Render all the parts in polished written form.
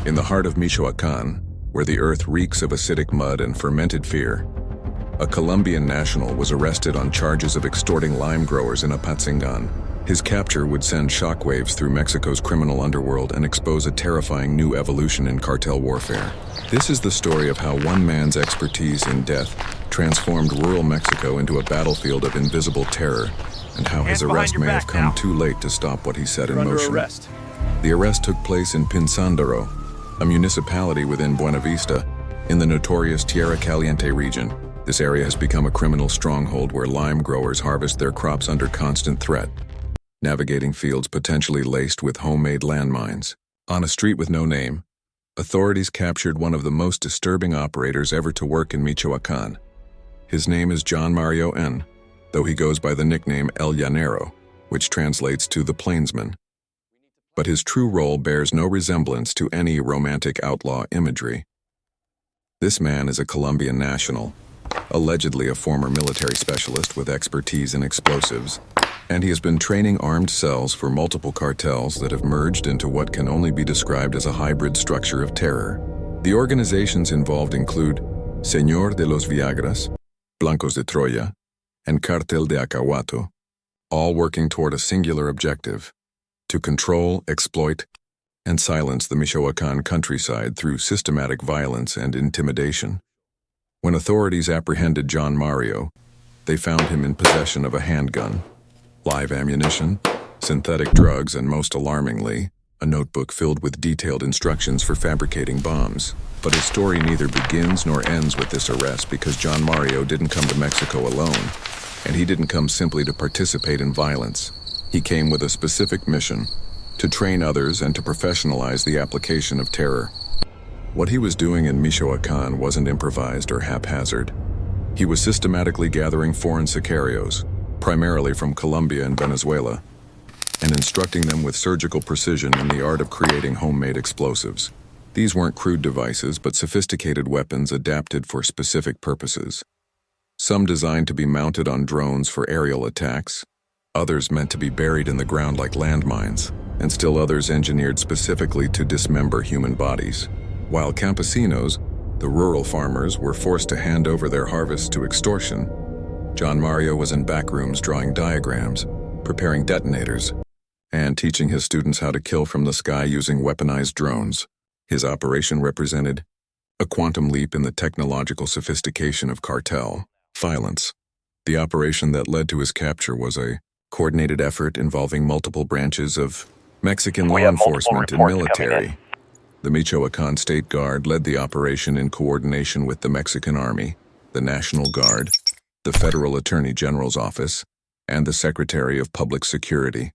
In the heart of Michoacan, where the earth reeks of acidic mud and fermented fear, a Colombian national was arrested on charges of extorting lime growers in Apatzingan. His capture would send shockwaves through Mexico's criminal underworld and expose a terrifying new evolution in cartel warfare. This is the story of how one man's expertise in death transformed rural Mexico into a battlefield of invisible terror, and how his arrest may have come too late to stop what he set in motion. The arrest took place in Pinsandaro, a municipality within Buena Vista, in the notorious Tierra Caliente region. This area has become a criminal stronghold where lime growers harvest their crops under constant threat, navigating fields potentially laced with homemade landmines. On a street with no name, authorities captured one of the most disturbing operators ever to work in Michoacan. His name is John Mario N., though he goes by the nickname El Llanero, which translates to the plainsman. But his true role bears no resemblance to any romantic outlaw imagery. This man is a Colombian national, allegedly a former military specialist with expertise in explosives, and he has been training armed cells for multiple cartels that have merged into what can only be described as a hybrid structure of terror. The organizations involved include Señor de los Viagras, Blancos de Troya, and Cartel de Acahuato, all working toward a singular objective: to control, exploit, and silence the Michoacan countryside through systematic violence and intimidation. When authorities apprehended John Mario, they found him in possession of a handgun, live ammunition, synthetic drugs, and most alarmingly, a notebook filled with detailed instructions for fabricating bombs. But his story neither begins nor ends with this arrest, because John Mario didn't come to Mexico alone, and he didn't come simply to participate in violence. He came with a specific mission: to train others and to professionalize the application of terror. What he was doing in Michoacan wasn't improvised or haphazard. He was systematically gathering foreign sicarios, primarily from Colombia and Venezuela, and instructing them with surgical precision in the art of creating homemade explosives. These weren't crude devices, but sophisticated weapons adapted for specific purposes. Some designed to be mounted on drones for aerial attacks, others meant to be buried in the ground like landmines, and still others engineered specifically to dismember human bodies. While campesinos, the rural farmers, were forced to hand over their harvests to extortion, John Mario was in back rooms drawing diagrams, preparing detonators, and teaching his students how to kill from the sky using weaponized drones. His operation represented a quantum leap in the technological sophistication of cartel violence. The operation that led to his capture was a coordinated effort involving multiple branches of Mexican law enforcement and military. The Michoacan State Guard led the operation in coordination with the Mexican Army, the National Guard, the Federal Attorney General's Office, and the Secretary of Public Security.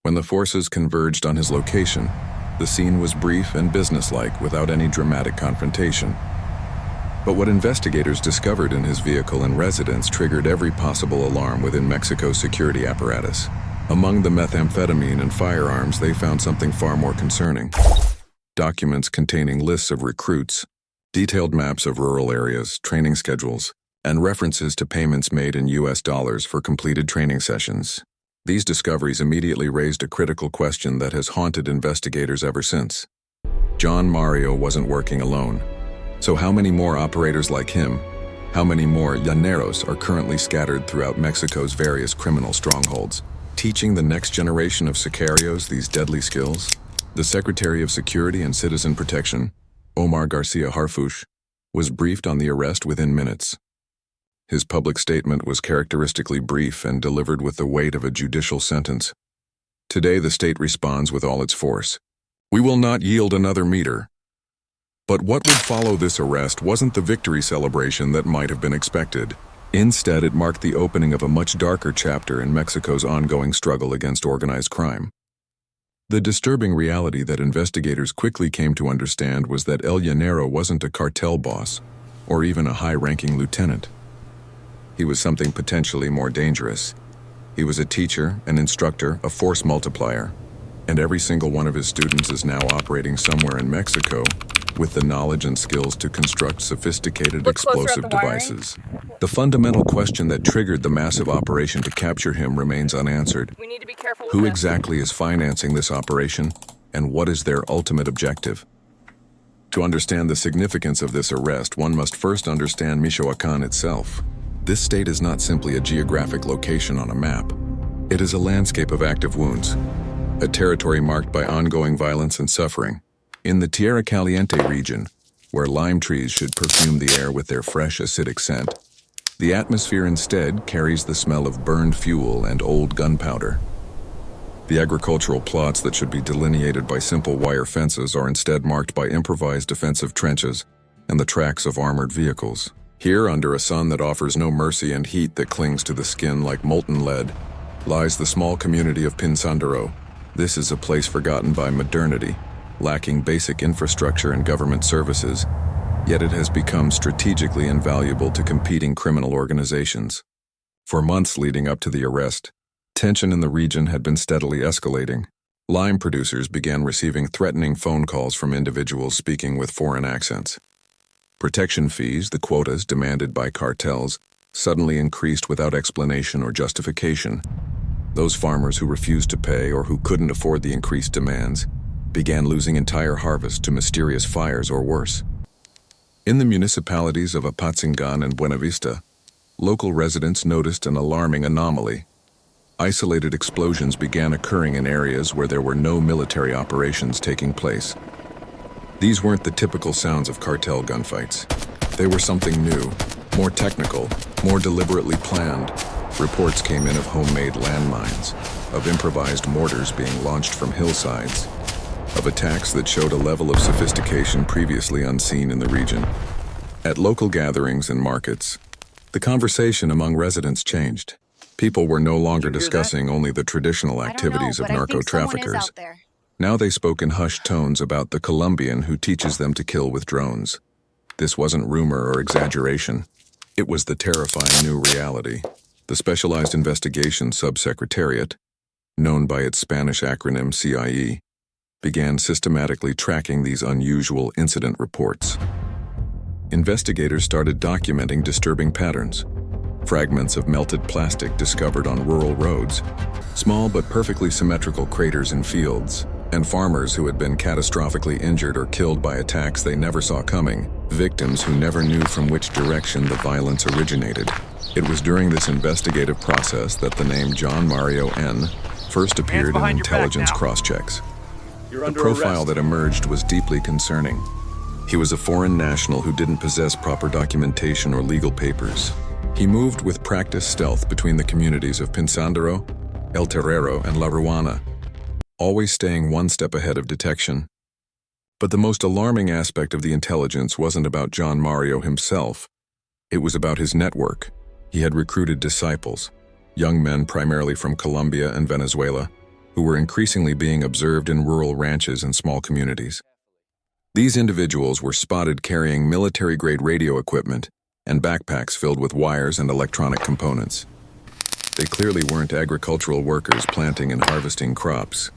When the forces converged on his location, the scene was brief and businesslike without any dramatic confrontation. But what investigators discovered in his vehicle and residence triggered every possible alarm within Mexico's security apparatus. Among the methamphetamine and firearms, they found something far more concerning: documents containing lists of recruits, detailed maps of rural areas, training schedules, and references to payments made in US dollars for completed training sessions. These discoveries immediately raised a critical question that has haunted investigators ever since. John Mario wasn't working alone. So how many more operators like him, how many more Llaneros are currently scattered throughout Mexico's various criminal strongholds, teaching the next generation of sicarios these deadly skills? The Secretary of Security and Citizen Protection, Omar Garcia Harfuch, was briefed on the arrest within minutes. His public statement was characteristically brief and delivered with the weight of a judicial sentence. Today, the state responds with all its force: "We will not yield another meter." But what would follow this arrest wasn't the victory celebration that might have been expected. Instead, it marked the opening of a much darker chapter in Mexico's ongoing struggle against organized crime. The disturbing reality that investigators quickly came to understand was that El Llanero wasn't a cartel boss, or even a high-ranking lieutenant. He was something potentially more dangerous. He was a teacher, an instructor, a force multiplier, and every single one of his students is now operating somewhere in Mexico with the knowledge and skills to construct sophisticated explosive devices. The fundamental question that triggered the massive operation to capture him remains unanswered. We need to be careful with Who this. exactly is financing this operation, and what is their ultimate objective? To understand the significance of this arrest, one must first understand Michoacán itself. This state is not simply a geographic location on a map. It is a landscape of active wounds, a territory marked by ongoing violence and suffering. In the Tierra Caliente region, where lime trees should perfume the air with their fresh, acidic scent, the atmosphere instead carries the smell of burned fuel and old gunpowder. The agricultural plots that should be delineated by simple wire fences are instead marked by improvised defensive trenches and the tracks of armored vehicles. Here, under a sun that offers no mercy and heat that clings to the skin like molten lead, lies the small community of Pinsandero. This is a place forgotten by modernity, lacking basic infrastructure and government services, yet it has become strategically invaluable to competing criminal organizations. For months leading up to the arrest, tension in the region had been steadily escalating. Lime producers began receiving threatening phone calls from individuals speaking with foreign accents. Protection fees, the quotas demanded by cartels, suddenly increased without explanation or justification. Those farmers who refused to pay or who couldn't afford the increased demands began losing entire harvests to mysterious fires or worse. In the municipalities of Apatzingán and Buenavista, local residents noticed an alarming anomaly. Isolated explosions began occurring in areas where there were no military operations taking place. These weren't the typical sounds of cartel gunfights. They were something new, more technical, more deliberately planned. Reports came in of homemade landmines, of improvised mortars being launched from hillsides, of attacks that showed a level of sophistication previously unseen in the region. At local gatherings and markets, the conversation among residents changed. People were no longer discussing only the traditional activities of narco-traffickers. Now they spoke in hushed tones about the Colombian who teaches them to kill with drones. This wasn't rumor or exaggeration. It was the terrifying new reality. The Specialized Investigations Subsecretariat, known by its Spanish acronym CIE, began systematically tracking these unusual incident reports. Investigators started documenting disturbing patterns. Fragments of melted plastic discovered on rural roads, small but perfectly symmetrical craters in fields, and farmers who had been catastrophically injured or killed by attacks they never saw coming, victims who never knew from which direction the violence originated. It was during this investigative process that the name John Mario N. first appeared in intelligence cross-checks. The profile that emerged was deeply concerning. He was a foreign national who didn't possess proper documentation or legal papers. He moved with practiced stealth between the communities of Pinsandero, El Terrero, and La Ruana, always staying one step ahead of detection. But the most alarming aspect of the intelligence wasn't about John Mario himself. It was about his network. He had recruited disciples, young men primarily from Colombia and Venezuela, who were increasingly being observed in rural ranches and small communities. These individuals were spotted carrying military-grade radio equipment and backpacks filled with wires and electronic components. They clearly weren't agricultural workers planting and harvesting crops.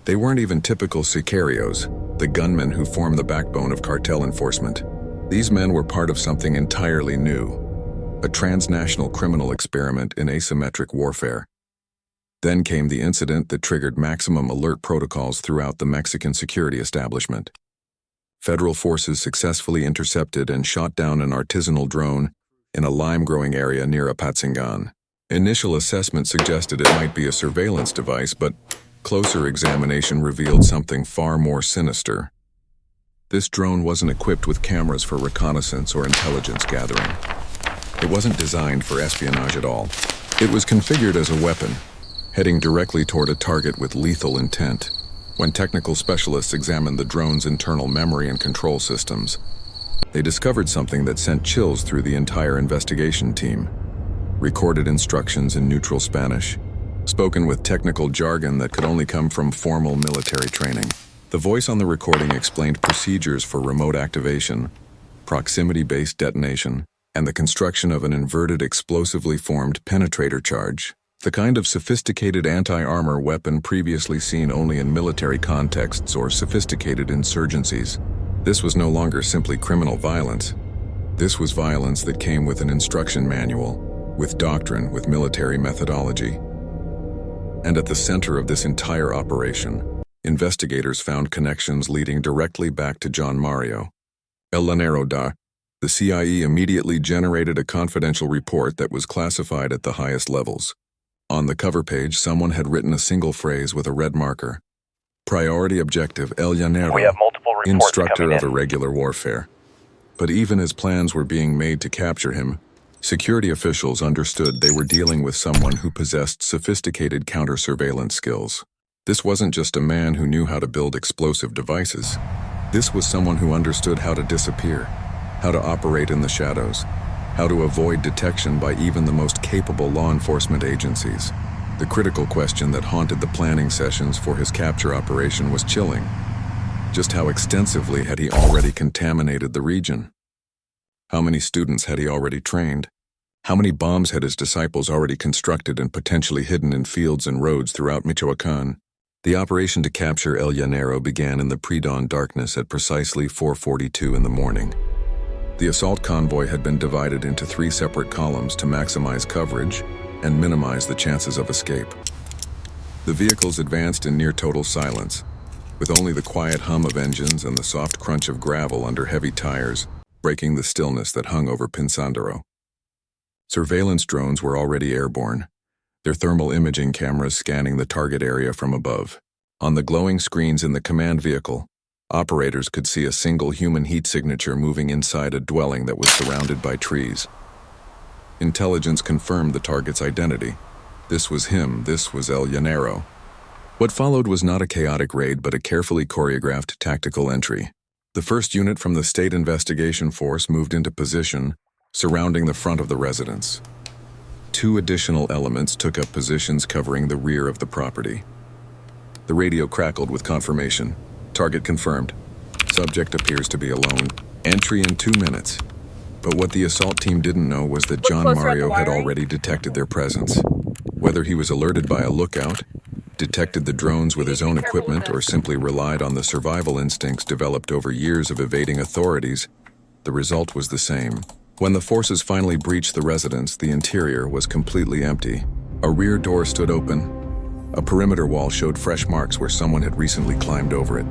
They weren't even typical sicarios, the gunmen who form the backbone of cartel enforcement. These men were part of something entirely new, a transnational criminal experiment in asymmetric warfare. Then came the incident that triggered maximum alert protocols throughout the Mexican security establishment. Federal forces successfully intercepted and shot down an artisanal drone in a lime-growing area near Apatzingán. Initial assessment suggested it might be a surveillance device, but closer examination revealed something far more sinister. This drone wasn't equipped with cameras for reconnaissance or intelligence gathering. It wasn't designed for espionage at all. It was configured as a weapon, heading directly toward a target with lethal intent. When technical specialists examined the drone's internal memory and control systems, they discovered something that sent chills through the entire investigation team. Recorded instructions in neutral Spanish, spoken with technical jargon that could only come from formal military training. The voice on the recording explained procedures for remote activation, proximity-based detonation, and the construction of an inverted explosively formed penetrator charge, the kind of sophisticated anti-armor weapon previously seen only in military contexts or sophisticated insurgencies. This was no longer simply criminal violence. This was violence that came with an instruction manual, with doctrine, with military methodology. And at the center of this entire operation, investigators found connections leading directly back to John Mario. El Llanero da. The CIE immediately generated a confidential report that was classified at the highest levels. On the cover page, someone had written a single phrase with a red marker. Priority objective, El Llanero, We have multiple reports instructor coming of in. irregular warfare. But even as plans were being made to capture him, security officials understood they were dealing with someone who possessed sophisticated counter-surveillance skills. This wasn't just a man who knew how to build explosive devices. This was someone who understood how to disappear, how to operate in the shadows, how to avoid detection by even the most capable law enforcement agencies. The critical question that haunted the planning sessions for his capture operation was chilling. Just how extensively had he already contaminated the region? How many students had he already trained? How many bombs had his disciples already constructed and potentially hidden in fields and roads throughout Michoacán? The operation to capture El Llanero began in the pre-dawn darkness at precisely 4:42 in the morning. The assault convoy had been divided into 3 separate columns to maximize coverage and minimize the chances of escape. The vehicles advanced in near total silence, with only the quiet hum of engines and the soft crunch of gravel under heavy tires breaking the stillness that hung over Pinsandero. Surveillance drones were already airborne, their thermal imaging cameras scanning the target area from above. On the glowing screens in the command vehicle, operators could see a single human heat signature moving inside a dwelling that was surrounded by trees. Intelligence confirmed the target's identity. This was him, this was El Llanero. What followed was not a chaotic raid but a carefully choreographed tactical entry. The first unit from the State Investigation Force moved into position, surrounding the front of the residence. 2 additional elements took up positions covering the rear of the property. The radio crackled with confirmation. Target confirmed. Subject appears to be alone. Entry in 2 minutes. But what the assault team didn't know was that John Mario had already detected their presence. Whether he was alerted by a lookout, detected the drones with his own equipment, or simply relied on the survival instincts developed over years of evading authorities, the result was the same. When the forces finally breached the residence, the interior was completely empty. A rear door stood open. A perimeter wall showed fresh marks where someone had recently climbed over it.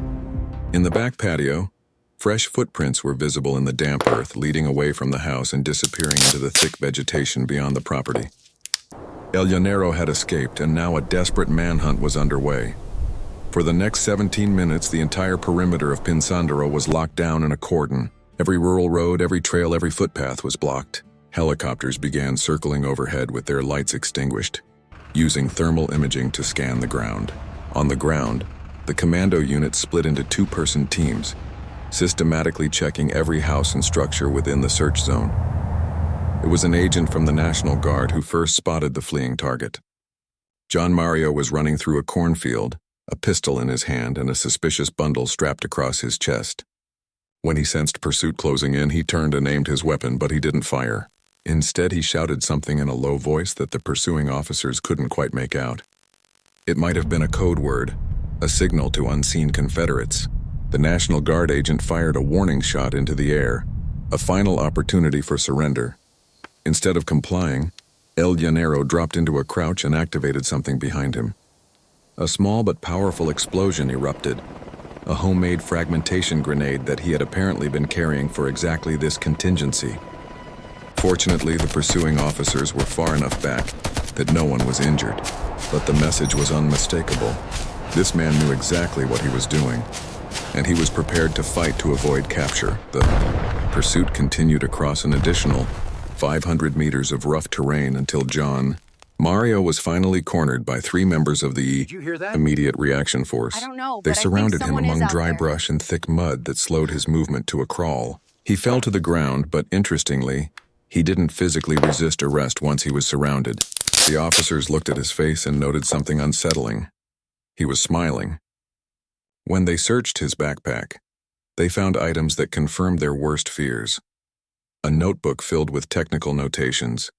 In the back patio, fresh footprints were visible in the damp earth, leading away from the house and disappearing into the thick vegetation beyond the property. El Llanero had escaped, and now a desperate manhunt was underway. For the next 17 minutes, the entire perimeter of Pinsandero was locked down in a cordon. Every rural road, every trail, every footpath was blocked. Helicopters began circling overhead with their lights extinguished, using thermal imaging to scan the ground. On the ground, the commando unit split into 2-person teams, systematically checking every house and structure within the search zone. It was an agent from the National Guard who first spotted the fleeing target. John Mario was running through a cornfield, a pistol in his hand and a suspicious bundle strapped across his chest. When he sensed pursuit closing in, he turned and aimed his weapon, but he didn't fire. Instead, he shouted something in a low voice that the pursuing officers couldn't quite make out. It might have been a code word, a signal to unseen Confederates. The National Guard agent fired a warning shot into the air, a final opportunity for surrender. Instead of complying, El Llanero dropped into a crouch and activated something behind him. A small but powerful explosion erupted, a homemade fragmentation grenade that he had apparently been carrying for exactly this contingency. Fortunately, the pursuing officers were far enough back that no one was injured, but the message was unmistakable. This man knew exactly what he was doing, and he was prepared to fight to avoid capture. The pursuit continued across an additional 500 meters of rough terrain until John Mario was finally cornered by 3 members of the immediate reaction force. I don't know, They but surrounded I think him someone is among out dry there. brush and thick mud that slowed his movement to a crawl. He fell to the ground, but interestingly, he didn't physically resist arrest once he was surrounded. The officers looked at his face and noted something unsettling. He was smiling. When they searched his backpack, they found items that confirmed their worst fears. A notebook filled with technical notations,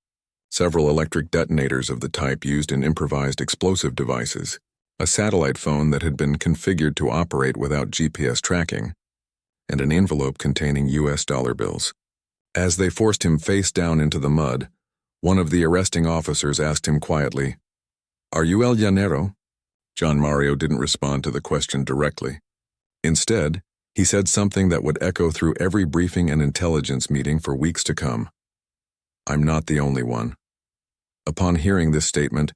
several electric detonators of the type used in improvised explosive devices, a satellite phone that had been configured to operate without GPS tracking, and an envelope containing US dollar bills. As they forced him face down into the mud, one of the arresting officers asked him quietly, "Are you El Llanero?" John Mario didn't respond to the question directly. Instead, He said something that would echo through every briefing and intelligence meeting for weeks to come. "I'm not the only one." Upon hearing this statement,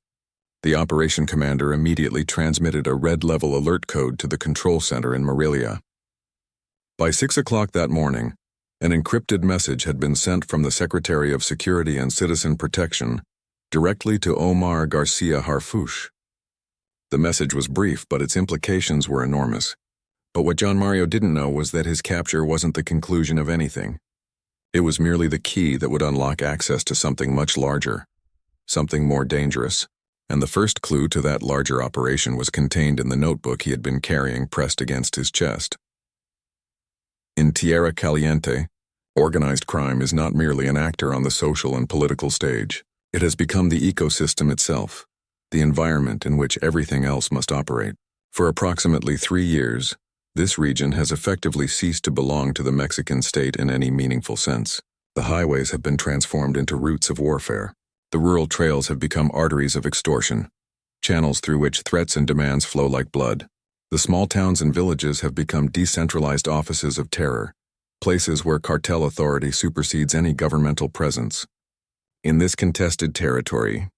the operation commander immediately transmitted a red-level alert code to the control center in Morelia. By 6 o'clock that morning, an encrypted message had been sent from the Secretary of Security and Citizen Protection directly to Omar Garcia Harfuch. The message was brief, but its implications were enormous. But what John Mario didn't know was that his capture wasn't the conclusion of anything. It was merely the key that would unlock access to something much larger, something more dangerous, and the first clue to that larger operation was contained in the notebook he had been carrying pressed against his chest. In Tierra Caliente, organized crime is not merely an actor on the social and political stage. It has become the ecosystem itself, the environment in which everything else must operate. For approximately 3 years, this region has effectively ceased to belong to the Mexican state in any meaningful sense. The highways have been transformed into routes of warfare. The rural trails have become arteries of extortion, channels through which threats and demands flow like blood. The small towns and villages have become decentralized offices of terror, places where cartel authority supersedes any governmental presence. In this contested territory,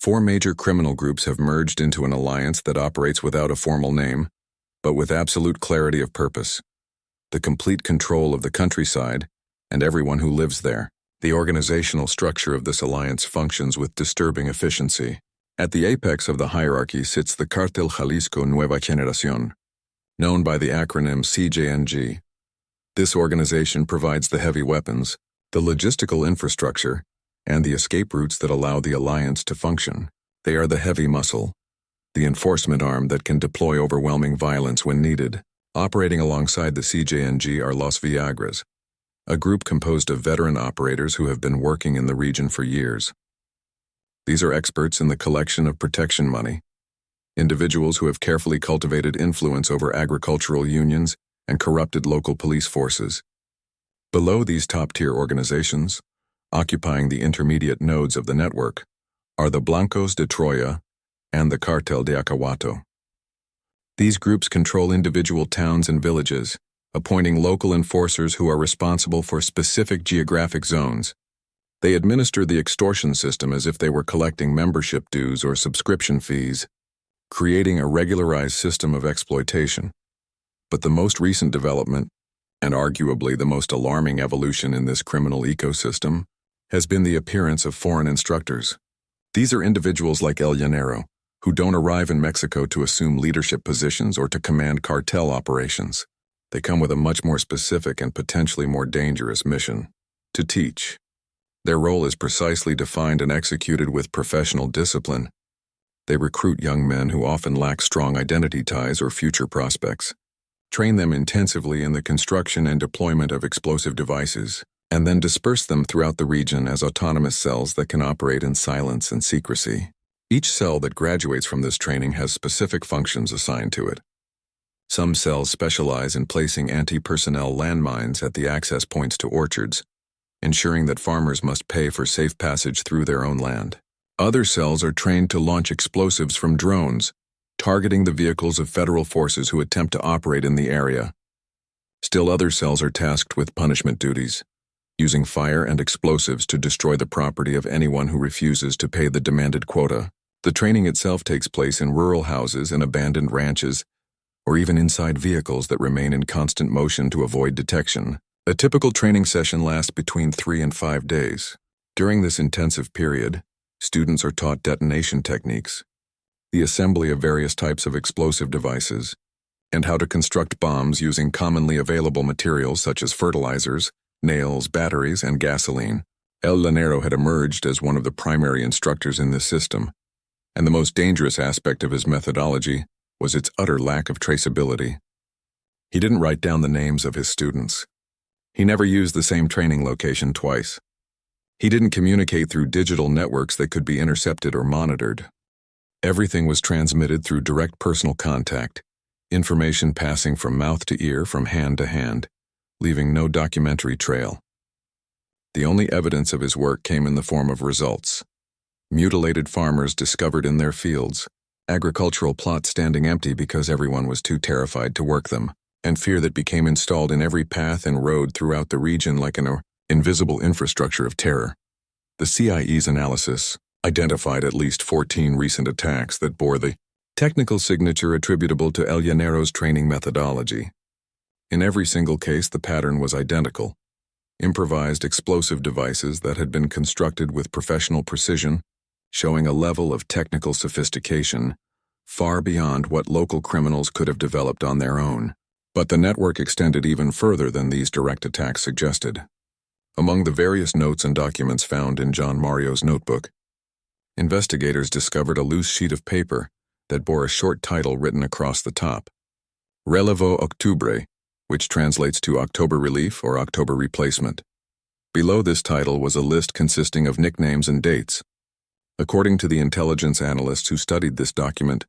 4 major criminal groups have merged into an alliance that operates without a formal name, but with absolute clarity of purpose. The complete control of the countryside and everyone who lives there. The organizational structure of this alliance functions with disturbing efficiency. At the apex of the hierarchy sits the Cartel Jalisco Nueva Generación, known by the acronym CJNG. This organization provides the heavy weapons, the logistical infrastructure, and the escape routes that allow the alliance to function. They are the heavy muscle, the enforcement arm that can deploy overwhelming violence when needed. Operating alongside the CJNG are Los Viagras, a group composed of veteran operators who have been working in the region for years. These are experts in the collection of protection money, individuals who have carefully cultivated influence over agricultural unions and corrupted local police forces. Below these top-tier organizations, occupying the intermediate nodes of the network, are the Blancos de Troya and the Cartel de Acahuato. These groups control individual towns and villages, appointing local enforcers who are responsible for specific geographic zones. They administer the extortion system as if they were collecting membership dues or subscription fees, creating a regularized system of exploitation. But the most recent development, and arguably the most alarming evolution in this criminal ecosystem, has been the appearance of foreign instructors. These are individuals like El Llanero, who don't arrive in Mexico to assume leadership positions or to command cartel operations. They come with a much more specific and potentially more dangerous mission: to teach. Their role is precisely defined and executed with professional discipline. They recruit young men who often lack strong identity ties or future prospects, train them intensively in the construction and deployment of explosive devices, and then disperse them throughout the region as autonomous cells that can operate in silence and secrecy. Each cell that graduates from this training has specific functions assigned to it. Some cells specialize in placing anti-personnel landmines at the access points to orchards, ensuring that farmers must pay for safe passage through their own land. Other cells are trained to launch explosives from drones, targeting the vehicles of federal forces who attempt to operate in the area. Still other cells are tasked with punishment duties, using fire and explosives to destroy the property of anyone who refuses to pay the demanded quota. The training itself takes place in rural houses and abandoned ranches, or even inside vehicles that remain in constant motion to avoid detection. A typical training session lasts between 3 and 5 days. During this intensive period, students are taught detonation techniques, the assembly of various types of explosive devices, and how to construct bombs using commonly available materials such as fertilizers, nails, batteries, and gasoline. El Llanero had emerged as one of the primary instructors in this system, and the most dangerous aspect of his methodology was its utter lack of traceability. He didn't write down the names of his students. He never used the same training location twice. He didn't communicate through digital networks that could be intercepted or monitored. Everything was transmitted through direct personal contact, information passing from mouth to ear, from hand to hand, leaving no documentary trail. The only evidence of his work came in the form of results: mutilated farmers discovered in their fields, agricultural plots standing empty because everyone was too terrified to work them, and fear that became installed in every path and road throughout the region like an invisible infrastructure of terror. The CIE's analysis identified at least 14 recent attacks that bore the technical signature attributable to Llanero's training methodology. In every single case, the pattern was identical: improvised explosive devices that had been constructed with professional precision, showing a level of technical sophistication far beyond what local criminals could have developed on their own. But the network extended even further than these direct attacks suggested. Among the various notes and documents found in John Mario's notebook, investigators discovered a loose sheet of paper that bore a short title written across the top: Relevo Octubre, which translates to October Relief or October Replacement. Below this title was a list consisting of nicknames and dates. According to the intelligence analysts who studied this document,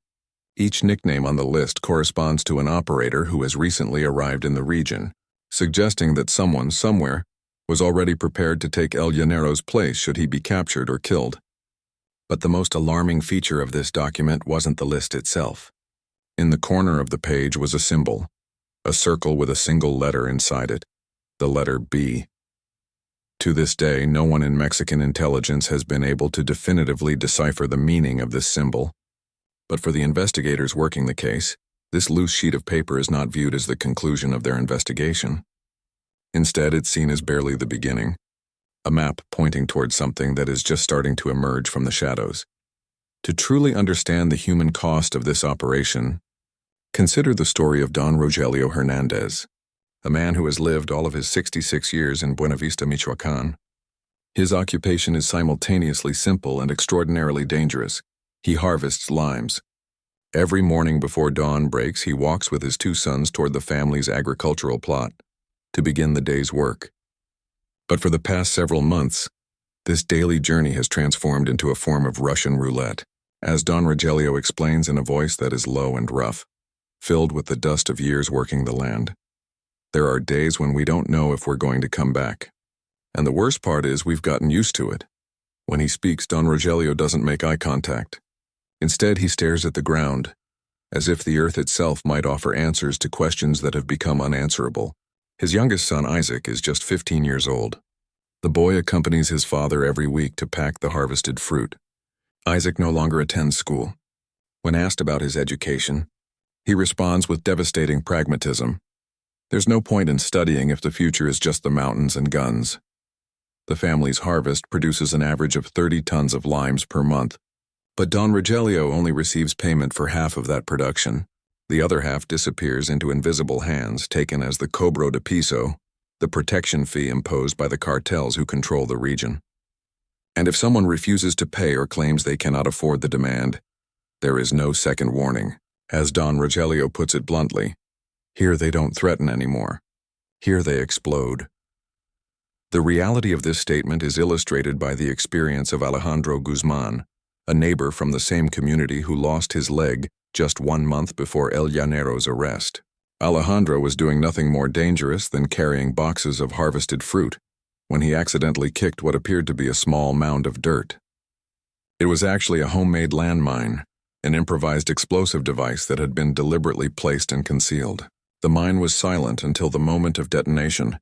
each nickname on the list corresponds to an operator who has recently arrived in the region, suggesting that someone somewhere was already prepared to take Llanero's place should he be captured or killed. But the most alarming feature of this document wasn't the list itself. In the corner of the page was a symbol, a circle with a single letter inside it, the letter B. To this day, no one in Mexican intelligence has been able to definitively decipher the meaning of this symbol. But for the investigators working the case, this loose sheet of paper is not viewed as the conclusion of their investigation. Instead, it's seen as barely the beginning, a map pointing towards something that is just starting to emerge from the shadows. To truly understand the human cost of this operation, consider the story of Don Rogelio Hernandez, a man who has lived all of his 66 years in Buenavista, Michoacán. His occupation is simultaneously simple and extraordinarily dangerous. He harvests limes. Every morning before dawn breaks, he walks with his two sons toward the family's agricultural plot to begin the day's work. But for the past several months, this daily journey has transformed into a form of Russian roulette, as Don Rogelio explains in a voice that is low and rough, filled with the dust of years working the land. There are days when we don't know if we're going to come back. And the worst part is we've gotten used to it. When he speaks, Don Rogelio doesn't make eye contact. Instead, he stares at the ground, as if the earth itself might offer answers to questions that have become unanswerable. His youngest son, Isaac, is just 15 years old. The boy accompanies his father every week to pack the harvested fruit. Isaac no longer attends school. When asked about his education, he responds with devastating pragmatism. There's no point in studying if the future is just the mountains and guns. The family's harvest produces an average of 30 tons of limes per month, but Don Rogelio only receives payment for half of that production. The other half disappears into invisible hands taken as the cobro de piso, the protection fee imposed by the cartels who control the region. And if someone refuses to pay or claims they cannot afford the demand, there is no second warning. As Don Rogelio puts it bluntly, here they don't threaten anymore. Here they explode. The reality of this statement is illustrated by the experience of Alejandro Guzman, a neighbor from the same community who lost his leg just 1 month before Llanero's arrest. Alejandro was doing nothing more dangerous than carrying boxes of harvested fruit when he accidentally kicked what appeared to be a small mound of dirt. It was actually a homemade landmine, an improvised explosive device that had been deliberately placed and concealed. The mine was silent until the moment of detonation,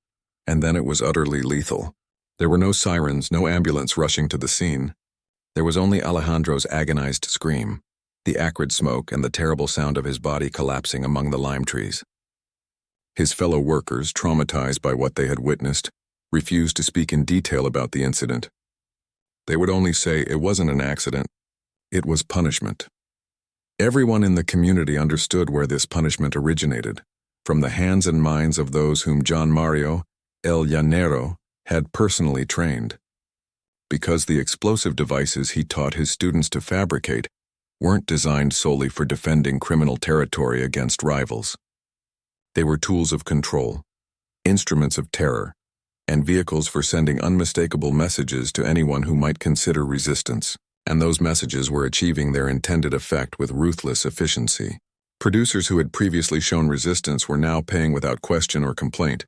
and then it was utterly lethal. There were no sirens, no ambulance rushing to the scene. There was only Alejandro's agonized scream, the acrid smoke, and the terrible sound of his body collapsing among the lime trees. His fellow workers, traumatized by what they had witnessed, refused to speak in detail about the incident. They would only say it wasn't an accident, it was punishment. Everyone in the community understood where this punishment originated, from the hands and minds of those whom John Mario, El Llanero, had personally trained. Because the explosive devices he taught his students to fabricate weren't designed solely for defending criminal territory against rivals. They were tools of control, instruments of terror, and vehicles for sending unmistakable messages to anyone who might consider resistance. And those messages were achieving their intended effect with ruthless efficiency. Producers who had previously shown resistance were now paying without question or complaint.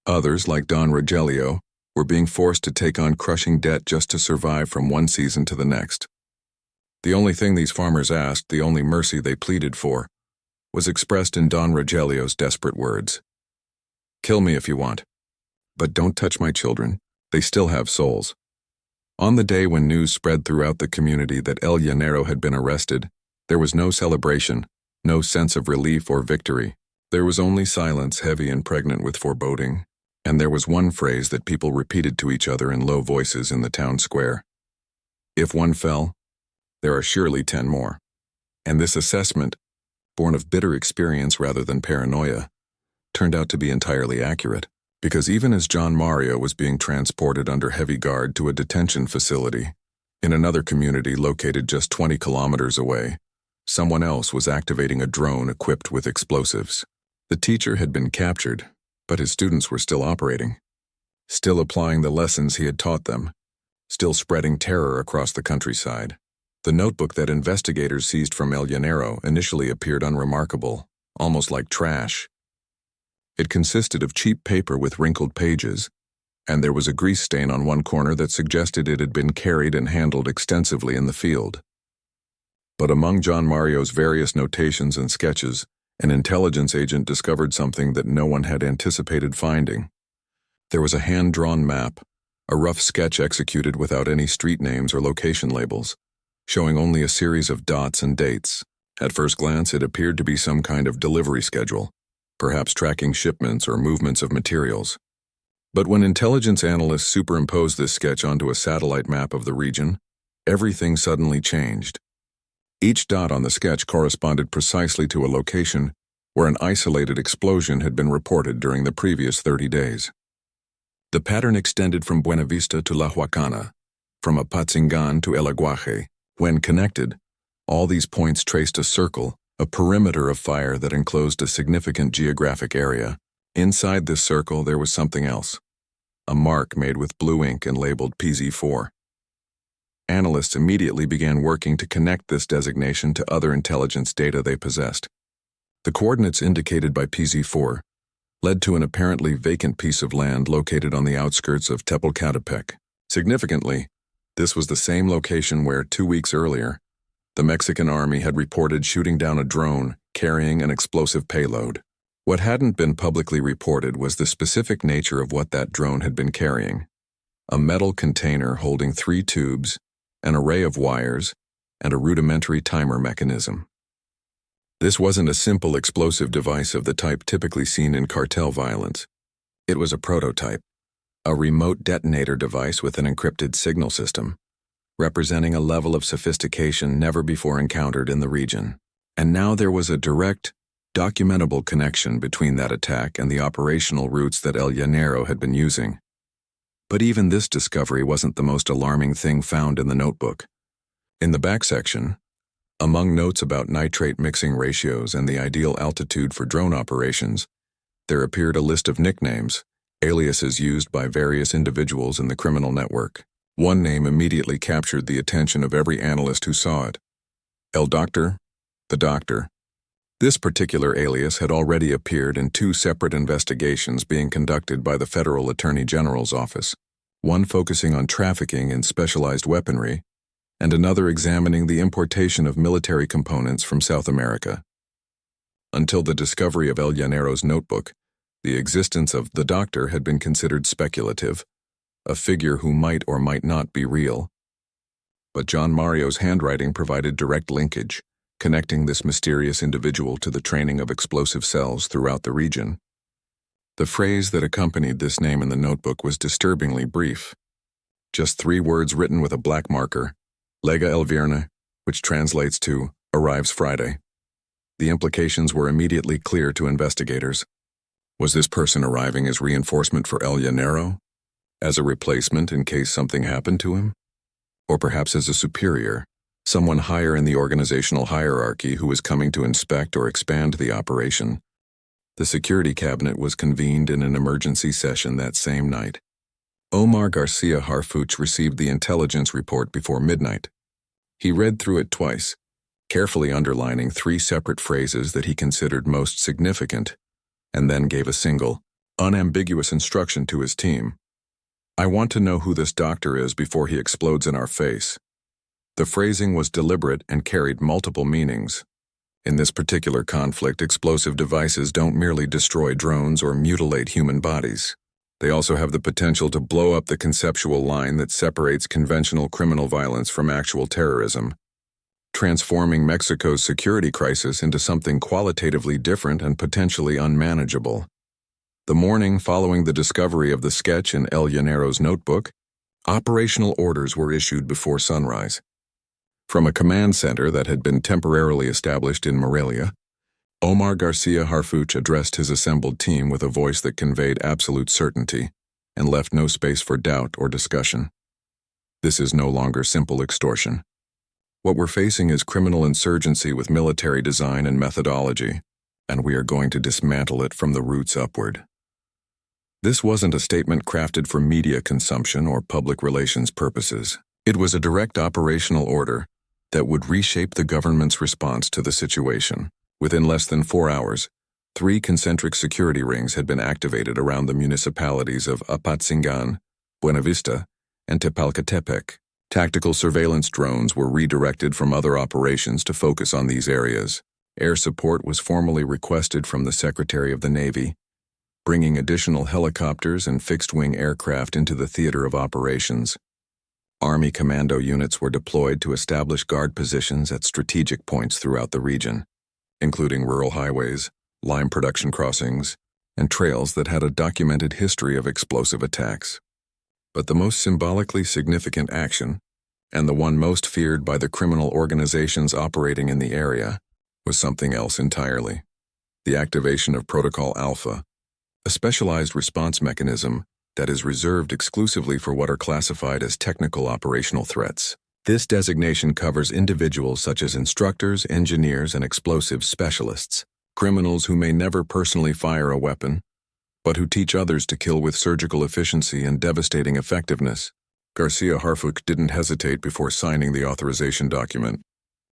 Others, like Don Rogelio, were being forced to take on crushing debt just to survive from one season to the next. The only thing these farmers asked, the only mercy they pleaded for, was expressed in Don Rogelio's desperate words. "Kill me if you want, but don't touch my children. They still have souls." On the day when news spread throughout the community that El Llanero had been arrested, there was no celebration, no sense of relief or victory. There was only silence heavy and pregnant with foreboding, and there was one phrase that people repeated to each other in low voices in the town square. "If one fell, there are surely 10 more." And this assessment, born of bitter experience rather than paranoia, turned out to be entirely accurate, because even as John Mario was being transported under heavy guard to a detention facility in another community located just 20 kilometers away, someone else was activating a drone equipped with explosives. The teacher had been captured, but his students were still operating, still applying the lessons he had taught them, still spreading terror across the countryside. The notebook that investigators seized from El Llanero initially appeared unremarkable, almost like trash. It consisted of cheap paper with wrinkled pages, and there was a grease stain on one corner that suggested it had been carried and handled extensively in the field. But among John Mario's various notations and sketches, an intelligence agent discovered something that no one had anticipated finding. There was a hand-drawn map, a rough sketch executed without any street names or location labels, showing only a series of dots and dates. At first glance, it appeared to be some kind of delivery schedule, perhaps tracking shipments or movements of materials. But when intelligence analysts superimposed this sketch onto a satellite map of the region, everything suddenly changed. Each dot on the sketch corresponded precisely to a location where an isolated explosion had been reported during the previous 30 days. The pattern extended from Buenavista to La Huacana, from Apatzingan to El Aguaje. When connected, all these points traced a circle, a perimeter of fire that enclosed a significant geographic area. Inside this circle there was something else, a mark made with blue ink and labeled PZ4. Analysts immediately began working to connect this designation to other intelligence data they possessed. The coordinates indicated by PZ4 led to an apparently vacant piece of land located on the outskirts of Tepalcatepec. Significantly, this was the same location where, 2 weeks earlier, the Mexican army had reported shooting down a drone carrying an explosive payload. What hadn't been publicly reported was the specific nature of what that drone had been carrying: a metal container holding 3 tubes, an array of wires, and a rudimentary timer mechanism. This wasn't a simple explosive device of the type typically seen in cartel violence. It was a prototype, a remote detonator device with an encrypted signal system, representing a level of sophistication never before encountered in the region. And now there was a direct, documentable connection between that attack and the operational routes that El Llanero had been using. But even this discovery wasn't the most alarming thing found in the notebook. In the back section, among notes about nitrate mixing ratios and the ideal altitude for drone operations, there appeared a list of nicknames, aliases used by various individuals in the criminal network. One name immediately captured the attention of every analyst who saw it: El Doctor, the Doctor. This particular alias had already appeared in 2 separate investigations being conducted by the Federal Attorney General's office, one focusing on trafficking in specialized weaponry, and another examining the importation of military components from South America. Until the discovery of El Llanero's notebook, the existence of the Doctor had been considered speculative, a figure who might or might not be real. But John Mario's handwriting provided direct linkage, connecting this mysterious individual to the training of explosive cells throughout the region. The phrase that accompanied this name in the notebook was disturbingly brief. Just 3 words written with a black marker: Lega el Vierne, which translates to arrives Friday. The implications were immediately clear to investigators. Was this person arriving as reinforcement for El Llanero? As a replacement in case something happened to him? Or perhaps as a superior, someone higher in the organizational hierarchy who was coming to inspect or expand the operation? The security cabinet was convened in an emergency session that same night. Omar Garcia Harfuch received the intelligence report before midnight. He read through it twice, carefully underlining 3 separate phrases that he considered most significant, and then gave a single, unambiguous instruction to his team: I want to know who this doctor is before he explodes in our face. The phrasing was deliberate and carried multiple meanings. In this particular conflict, explosive devices don't merely destroy drones or mutilate human bodies. They also have the potential to blow up the conceptual line that separates conventional criminal violence from actual terrorism, transforming Mexico's security crisis into something qualitatively different and potentially unmanageable. The morning following the discovery of the sketch in El Llanero's notebook, operational orders were issued before sunrise. From a command center that had been temporarily established in Morelia, Omar Garcia Harfuch addressed his assembled team with a voice that conveyed absolute certainty and left no space for doubt or discussion. This is no longer simple extortion. What we're facing is criminal insurgency with military design and methodology, and we are going to dismantle it from the roots upward. This wasn't a statement crafted for media consumption or public relations purposes. It was a direct operational order that would reshape the government's response to the situation. Within less than 4 hours, 3 concentric security rings had been activated around the municipalities of Apatzingan, Buenavista, and Tepalcatepec. Tactical surveillance drones were redirected from other operations to focus on these areas. Air support was formally requested from the Secretary of the Navy, bringing additional helicopters and fixed-wing aircraft into the theater of operations. Army commando units were deployed to establish guard positions at strategic points throughout the region, including rural highways, lime production crossings, and trails that had a documented history of explosive attacks. But the most symbolically significant action, and the one most feared by the criminal organizations operating in the area, was something else entirely: the activation of Protocol Alpha, a specialized response mechanism that is reserved exclusively for what are classified as technical operational threats. This designation covers individuals such as instructors, engineers, and explosives specialists, criminals who may never personally fire a weapon, but who teach others to kill with surgical efficiency and devastating effectiveness. Garcia Harfuch didn't hesitate before signing the authorization document,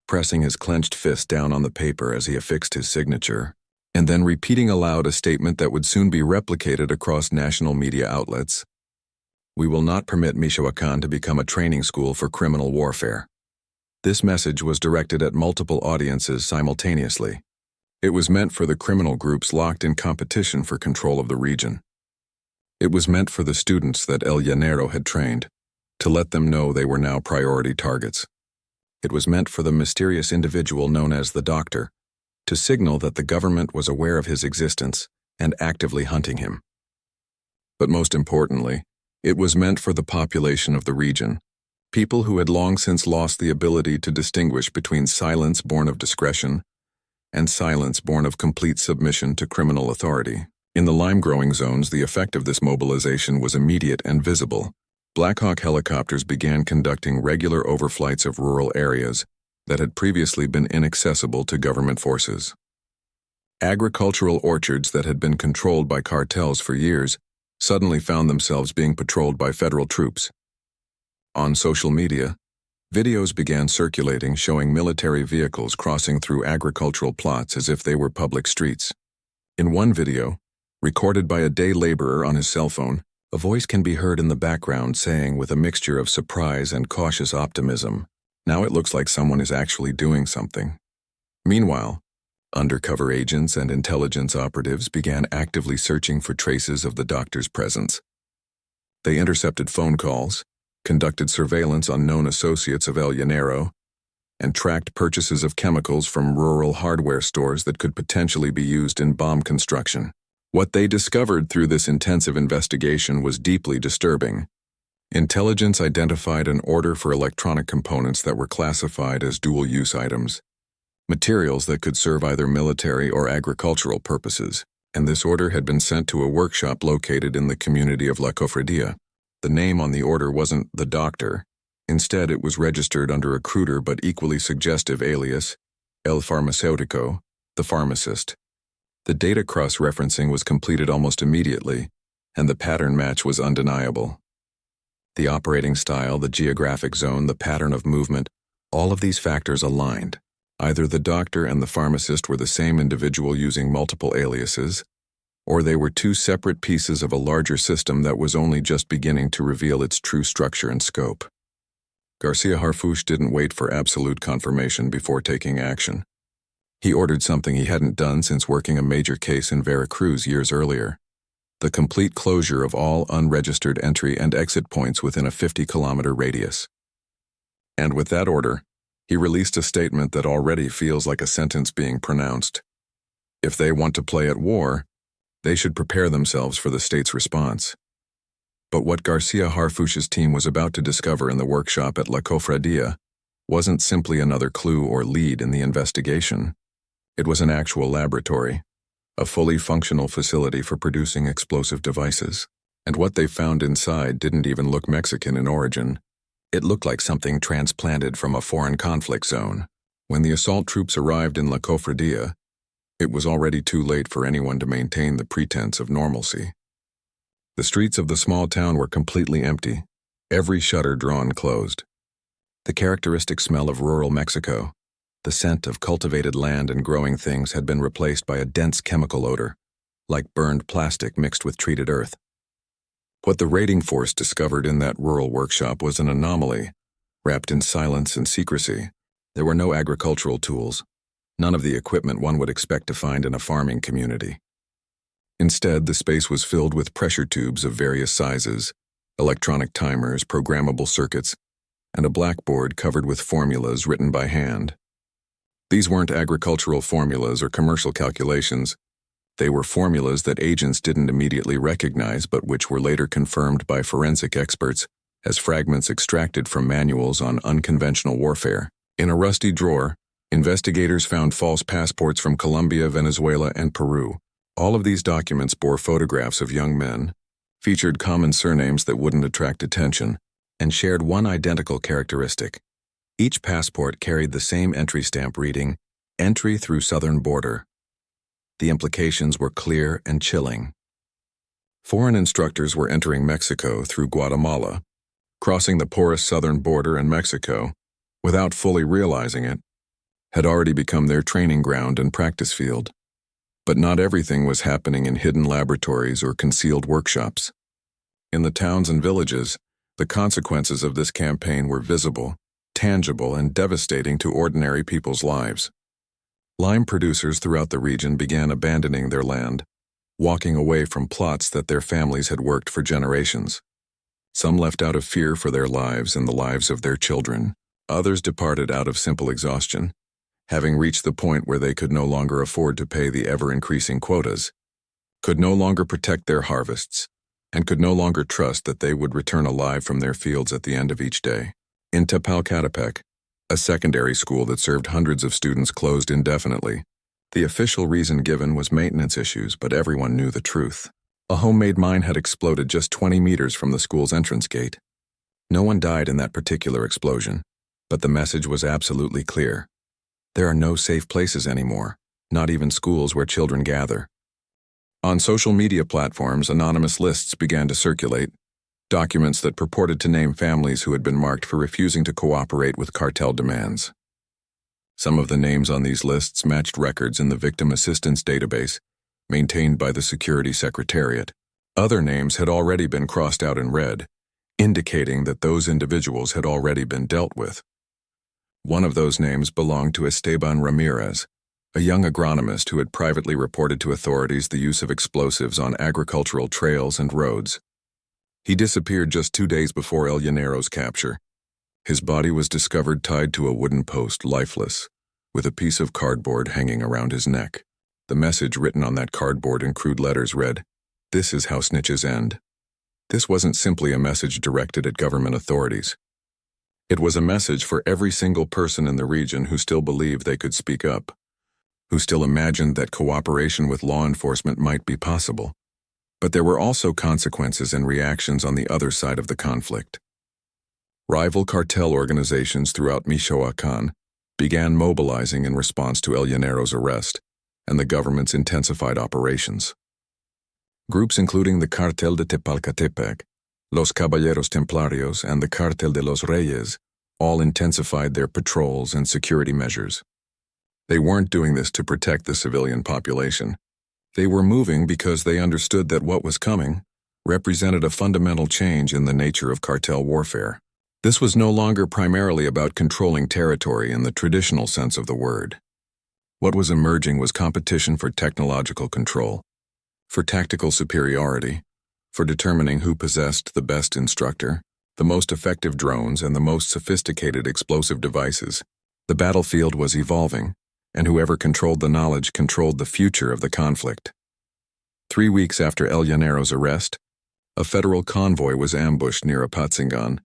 pressing his clenched fist down on the paper as he affixed his signature, and then repeating aloud a statement that would soon be replicated across national media outlets. We will not permit Michoacán to become a training school for criminal warfare. This message was directed at multiple audiences simultaneously. It was meant for the criminal groups locked in competition for control of the region. It was meant for the students that El Llanero had trained, to let them know they were now priority targets. It was meant for the mysterious individual known as the Doctor, to signal that the government was aware of his existence and actively hunting him. But most importantly, it was meant for the population of the region, people who had long since lost the ability to distinguish between silence born of discretion and silence born of complete submission to criminal authority. In the lime-growing zones, the effect of this mobilization was immediate and visible. Black Hawk helicopters began conducting regular overflights of rural areas that had previously been inaccessible to government forces. Agricultural orchards that had been controlled by cartels for years suddenly found themselves being patrolled by federal troops. On social media, videos began circulating showing military vehicles crossing through agricultural plots as if they were public streets. In one video, recorded by a day laborer on his cell phone, a voice can be heard in the background saying with a mixture of surprise and cautious optimism, "Now it looks like someone is actually doing something." Meanwhile, undercover agents and intelligence operatives began actively searching for traces of the Doctor's presence. They intercepted phone calls, conducted surveillance on known associates of El Llanero, and tracked purchases of chemicals from rural hardware stores that could potentially be used in bomb construction. What they discovered through this intensive investigation was deeply disturbing. Intelligence identified an order for electronic components that were classified as dual-use items, materials that could serve either military or agricultural purposes, and this order had been sent to a workshop located in the community of La Cofradía. The name on the order wasn't the Doctor. Instead, it was registered under a cruder but equally suggestive alias, El Farmacéutico, the pharmacist. The data cross-referencing was completed almost immediately, and the pattern match was undeniable. The operating style, the geographic zone, the pattern of movement, all of these factors aligned. Either the Doctor and the pharmacist were the same individual using multiple aliases, or they were two separate pieces of a larger system that was only just beginning to reveal its true structure and scope. Garcia Harfuch didn't wait for absolute confirmation before taking action. He ordered something he hadn't done since working a major case in Veracruz years earlier: the complete closure of all unregistered entry and exit points within a 50-kilometer radius. And with that order, he released a statement that already feels like a sentence being pronounced. If they want to play at war, they should prepare themselves for the state's response. But what Garcia Harfuch's team was about to discover in the workshop at La Cofradia wasn't simply another clue or lead in the investigation. It was an actual laboratory, a fully functional facility for producing explosive devices. And what they found inside didn't even look Mexican in origin. It looked like something transplanted from a foreign conflict zone. When the assault troops arrived in La Cofradia, it was already too late for anyone to maintain the pretense of normalcy. The streets of the small town were completely empty, every shutter drawn closed. The characteristic smell of rural Mexico, the scent of cultivated land and growing things, had been replaced by a dense chemical odor, like burned plastic mixed with treated earth. What the raiding force discovered in that rural workshop was an anomaly, wrapped in silence and secrecy. There were no agricultural tools, none of the equipment one would expect to find in a farming community. Instead, the space was filled with pressure tubes of various sizes, electronic timers, programmable circuits, and a blackboard covered with formulas written by hand. These weren't agricultural formulas or commercial calculations. They were formulas that agents didn't immediately recognize, but which were later confirmed by forensic experts as fragments extracted from manuals on unconventional warfare. In a rusty drawer, investigators found false passports from Colombia, Venezuela, and Peru. All of these documents bore photographs of young men, featured common surnames that wouldn't attract attention, and shared one identical characteristic. Each passport carried the same entry stamp reading, "Entry through Southern Border." The implications were clear and chilling. Foreign instructors were entering Mexico through Guatemala, crossing the porous southern border, and Mexico, without fully realizing it, had already become their training ground and practice field. But not everything was happening in hidden laboratories or concealed workshops. In the towns and villages, the consequences of this campaign were visible, tangible, and devastating to ordinary people's lives. Lime producers throughout the region began abandoning their land, walking away from plots that their families had worked for generations. Some left out of fear for their lives and the lives of their children. Others departed out of simple exhaustion, having reached the point where they could no longer afford to pay the ever-increasing quotas, could no longer protect their harvests, and could no longer trust that they would return alive from their fields at the end of each day. In Tepalcatepec, a secondary school that served hundreds of students closed indefinitely. The official reason given was maintenance issues, but everyone knew the truth. A homemade mine had exploded just 20 meters from the school's entrance gate. No one died in that particular explosion, but the message was absolutely clear. There are no safe places anymore, not even schools where children gather. On social media platforms, anonymous lists began to circulate, documents that purported to name families who had been marked for refusing to cooperate with cartel demands. Some of the names on these lists matched records in the Victim Assistance Database, maintained by the Security Secretariat. Other names had already been crossed out in red, indicating that those individuals had already been dealt with. One of those names belonged to Esteban Ramirez, a young agronomist who had privately reported to authorities the use of explosives on agricultural trails and roads. He disappeared just 2 days before El Llanero's capture. His body was discovered tied to a wooden post, lifeless, with a piece of cardboard hanging around his neck. The message written on that cardboard in crude letters read, "This is how snitches end." This wasn't simply a message directed at government authorities. It was a message for every single person in the region who still believed they could speak up, who still imagined that cooperation with law enforcement might be possible. But there were also consequences and reactions on the other side of the conflict. Rival cartel organizations throughout Michoacán began mobilizing in response to El Llanero's arrest and the government's intensified operations. Groups including the Cartel de Tepalcatepec, Los Caballeros Templarios, and the Cartel de los Reyes all intensified their patrols and security measures. They weren't doing this to protect the civilian population. They were moving because they understood that what was coming represented a fundamental change in the nature of cartel warfare. This was no longer primarily about controlling territory in the traditional sense of the word. What was emerging was competition for technological control, for tactical superiority, for determining who possessed the best instructor, the most effective drones, and the most sophisticated explosive devices. The battlefield was evolving, and whoever controlled the knowledge controlled the future of the conflict. 3 weeks after El Llanero's arrest, a federal convoy was ambushed near Apatzingán,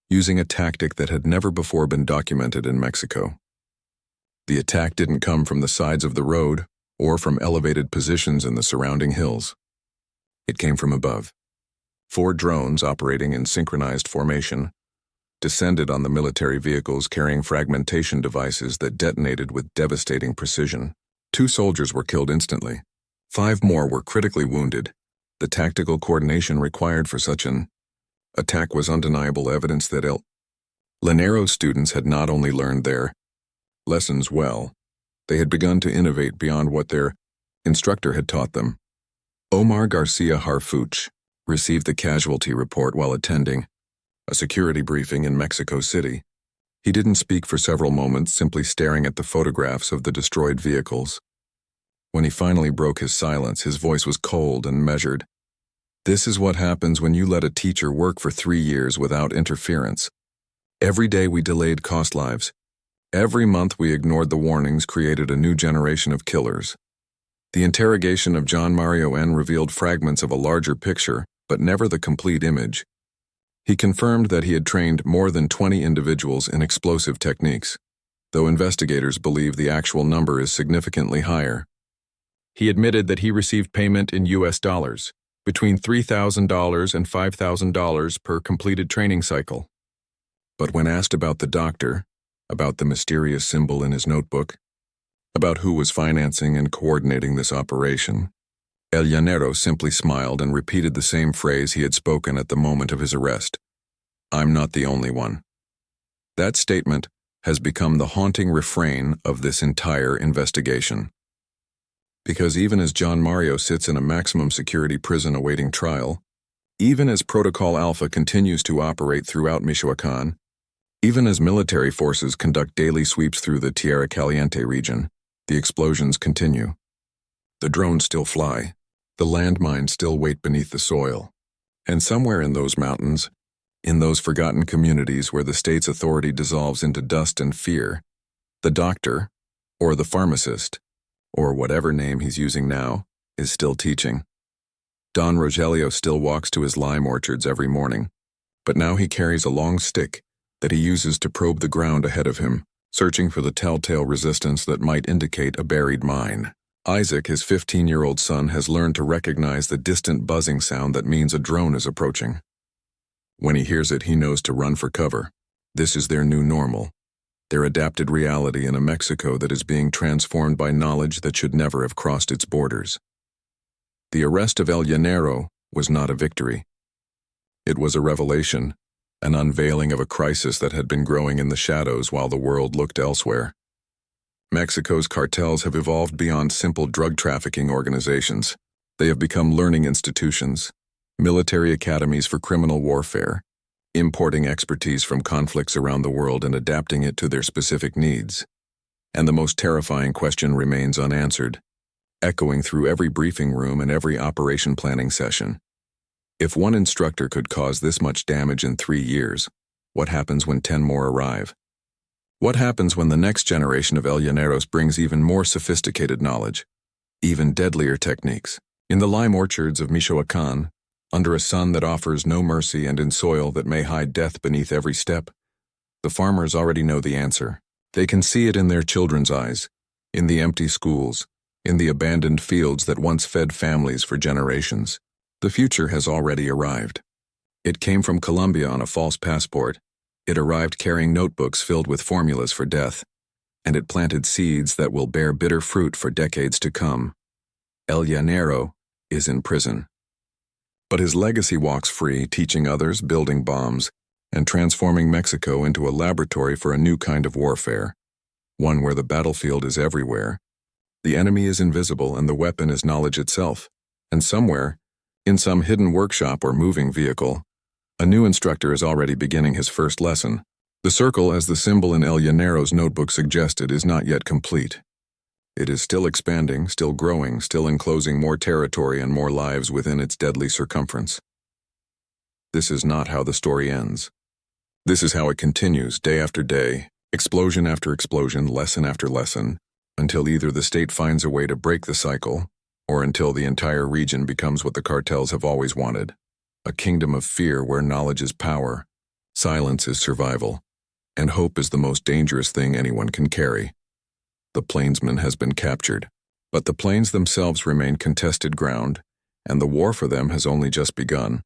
using a tactic that had never before been documented in Mexico. The attack didn't come from the sides of the road or from elevated positions in the surrounding hills. It came from above. 4 drones operating in synchronized formation descended on the military vehicles carrying fragmentation devices that detonated with devastating precision. 2 soldiers were killed instantly. 5 more were critically wounded. The tactical coordination required for such an attack was undeniable evidence that El Llanero students had not only learned their lessons well, they had begun to innovate beyond what their instructor had taught them. Omar Garcia Harfuch received the casualty report while attending a security briefing in Mexico City. He didn't speak for several moments, simply staring at the photographs of the destroyed vehicles. When he finally broke his silence, his voice was cold and measured. This is what happens when you let a teacher work for 3 years without interference. Every day we delayed cost lives. Every month we ignored the warnings created a new generation of killers. The interrogation of John Mario N. revealed fragments of a larger picture, but never the complete image. He confirmed that he had trained more than 20 individuals in explosive techniques, though investigators believe the actual number is significantly higher. He admitted that he received payment in US dollars, between $3,000 and $5,000 per completed training cycle. But when asked about the doctor, about the mysterious symbol in his notebook, about who was financing and coordinating this operation, El Llanero simply smiled and repeated the same phrase he had spoken at the moment of his arrest. "I'm not the only one." That statement has become the haunting refrain of this entire investigation. Because even as John Mario sits in a maximum security prison awaiting trial, even as Protocol Alpha continues to operate throughout Michoacán, even as military forces conduct daily sweeps through the Tierra Caliente region, the explosions continue. The drones still fly, the landmines still wait beneath the soil, and somewhere in those mountains, in those forgotten communities where the state's authority dissolves into dust and fear, the doctor, or the pharmacist, or whatever name he's using now, is still teaching. Don Rogelio still walks to his lime orchards every morning, but now he carries a long stick that he uses to probe the ground ahead of him, searching for the telltale resistance that might indicate a buried mine. Isaac, his 15-year-old son, has learned to recognize the distant buzzing sound that means a drone is approaching. When he hears it, he knows to run for cover. This is their new normal, their adapted reality in a Mexico that is being transformed by knowledge that should never have crossed its borders. The arrest of El Llanero was not a victory. It was a revelation, an unveiling of a crisis that had been growing in the shadows while the world looked elsewhere. Mexico's cartels have evolved beyond simple drug trafficking organizations. They have become learning institutions, military academies for criminal warfare, importing expertise from conflicts around the world and adapting it to their specific needs. And the most terrifying question remains unanswered, echoing through every briefing room and every operation planning session. If one instructor could cause this much damage in 3 years, what happens when 10 more arrive? What happens when the next generation of El Llaneros brings even more sophisticated knowledge, even deadlier techniques? In the lime orchards of Michoacán, under a sun that offers no mercy and in soil that may hide death beneath every step, the farmers already know the answer. They can see it in their children's eyes, in the empty schools, in the abandoned fields that once fed families for generations. The future has already arrived. It came from Colombia on a false passport. It arrived carrying notebooks filled with formulas for death, and it planted seeds that will bear bitter fruit for decades to come. El Llanero is in prison. But his legacy walks free, teaching others, building bombs, and transforming Mexico into a laboratory for a new kind of warfare, one where the battlefield is everywhere. The enemy is invisible and the weapon is knowledge itself, and somewhere, in some hidden workshop or moving vehicle, a new instructor is already beginning his first lesson. The circle, as the symbol in El Llanero's notebook suggested, is not yet complete. It is still expanding, still growing, still enclosing more territory and more lives within its deadly circumference. This is not how the story ends. This is how it continues, day after day, explosion after explosion, lesson after lesson, until either the state finds a way to break the cycle, or until the entire region becomes what the cartels have always wanted: a kingdom of fear where knowledge is power, silence is survival, and hope is the most dangerous thing anyone can carry. The plainsman has been captured, but the plains themselves remain contested ground, and the war for them has only just begun.